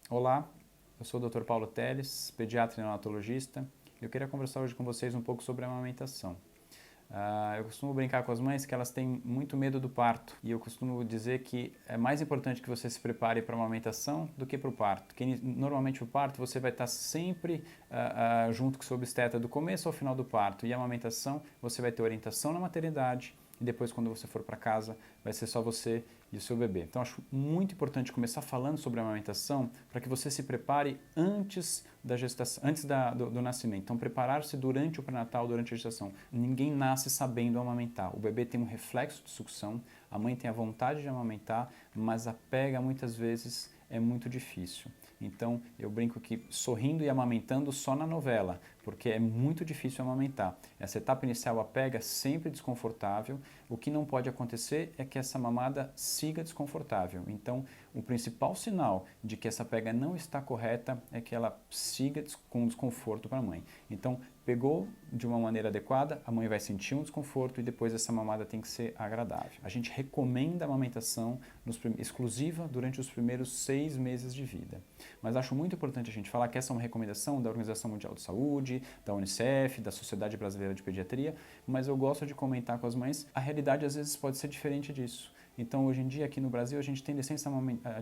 Olá, eu sou o Dr. Paulo Teles, pediatra e neonatologista. Eu queria conversar hoje com vocês um pouco sobre a amamentação. Eu costumo brincar com as mães que elas têm muito medo do parto e eu costumo dizer que é mais importante que você se prepare para a amamentação do que para o parto. Porque normalmente o parto você vai estar sempre junto com o seu obstetra do começo ao final do parto, e a amamentação você vai ter orientação na maternidade e depois, quando você for para casa, vai ser só você e o seu bebê. Então acho muito importante começar falando sobre a amamentação para que você se prepare antes da gestação, antes do nascimento. Então preparar-se durante o pré-natal, durante a gestação. Ninguém nasce sabendo amamentar. O bebê tem um reflexo de sucção, a mãe tem a vontade de amamentar, mas a pega muitas vezes é muito difícil. Então eu brinco que sorrindo e amamentando só na novela, porque é muito difícil amamentar. Essa etapa inicial, a pega, é sempre desconfortável. O que não pode acontecer é que essa mamada siga desconfortável. Então o principal sinal de que essa pega não está correta é que ela siga com desconforto para a mãe. Então pegou de uma maneira adequada, a mãe vai sentir um desconforto e depois essa mamada tem que ser agradável. A gente recomenda a amamentação exclusiva durante os primeiros 6 meses de vida. Mas acho muito importante a gente falar que essa é uma recomendação da Organização Mundial de Saúde, da Unicef, da Sociedade Brasileira de Pediatria, mas eu gosto de comentar com as mães, a realidade às vezes pode ser diferente disso. Então, hoje em dia, aqui no Brasil, a gente tem licença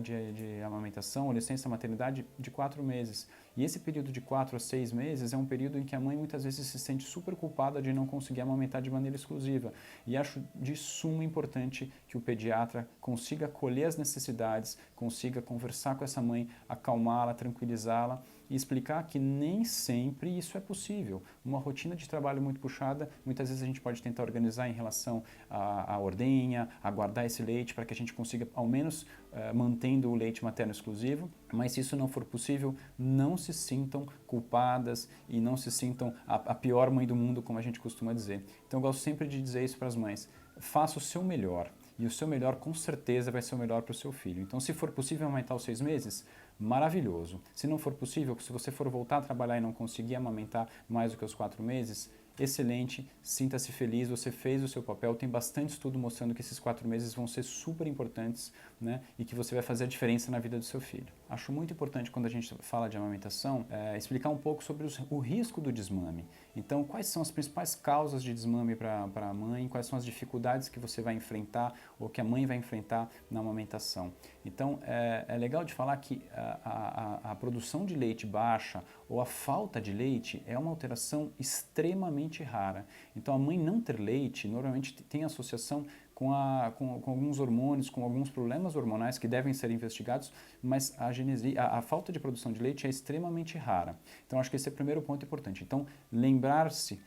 de amamentação ou licença maternidade de 4 meses. E esse período de 4 a 6 meses é um período em que a mãe muitas vezes se sente super culpada de não conseguir amamentar de maneira exclusiva. E acho de suma importante que o pediatra consiga acolher as necessidades, consiga conversar com essa mãe, acalmá-la, tranquilizá-la e explicar que nem sempre isso é possível. Uma rotina de trabalho muito puxada, muitas vezes a gente pode tentar organizar em relação à ordenha, a guardar esse leite para que a gente consiga, ao menos, mantendo o leite materno exclusivo. Mas se isso não for possível, não se sintam culpadas e não se sintam a pior mãe do mundo, como a gente costuma dizer. Então eu gosto sempre de dizer isso para as mães. Faça o seu melhor. E o seu melhor, com certeza, vai ser o melhor para o seu filho. Então, se for possível amamentar os 6 meses, maravilhoso. Se não for possível, se você for voltar a trabalhar e não conseguir amamentar mais do que os 4 meses, excelente, sinta-se feliz, você fez o seu papel, tem bastante estudo mostrando que esses 4 meses vão ser super importantes, né, e que você vai fazer a diferença na vida do seu filho. Acho muito importante, quando a gente fala de amamentação, explicar um pouco sobre o risco do desmame. Então, quais são as principais causas de desmame para a mãe, quais são as dificuldades que você vai enfrentar ou que a mãe vai enfrentar na amamentação. Então, é legal de falar que a produção de leite baixa ou a falta de leite é uma alteração extremamente rara. Então, a mãe não ter leite normalmente tem associação com alguns hormônios, com alguns problemas hormonais que devem ser investigados, mas a falta de produção de leite é extremamente rara. Então, acho que esse é o primeiro ponto importante. Então, lembrar-se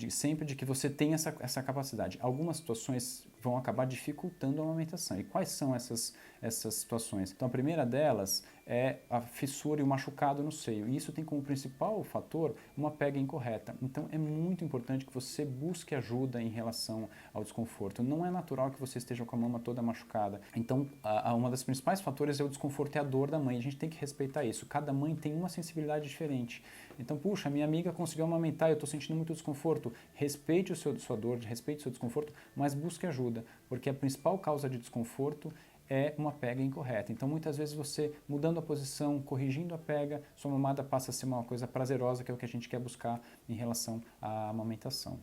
sempre de que você tem essa capacidade. Algumas situações vão acabar dificultando a amamentação. E quais são essas situações? Então, a primeira delas é a fissura e o machucado no seio. E isso tem como principal fator uma pega incorreta. Então, é muito importante que você busque ajuda em relação ao desconforto. Não é natural que você esteja com a mama toda machucada. Então, uma das principais fatores é o desconforto e a dor da mãe. A gente tem que respeitar isso. Cada mãe tem uma sensibilidade diferente. Então, puxa, minha amiga conseguiu amamentar, eu estou sentindo muito desconforto. Respeite sua dor, respeite o seu desconforto, mas busque ajuda, porque a principal causa de desconforto é uma pega incorreta. Então, muitas vezes você, mudando a posição, corrigindo a pega, sua mamada passa a ser uma coisa prazerosa, que é o que a gente quer buscar em relação à amamentação.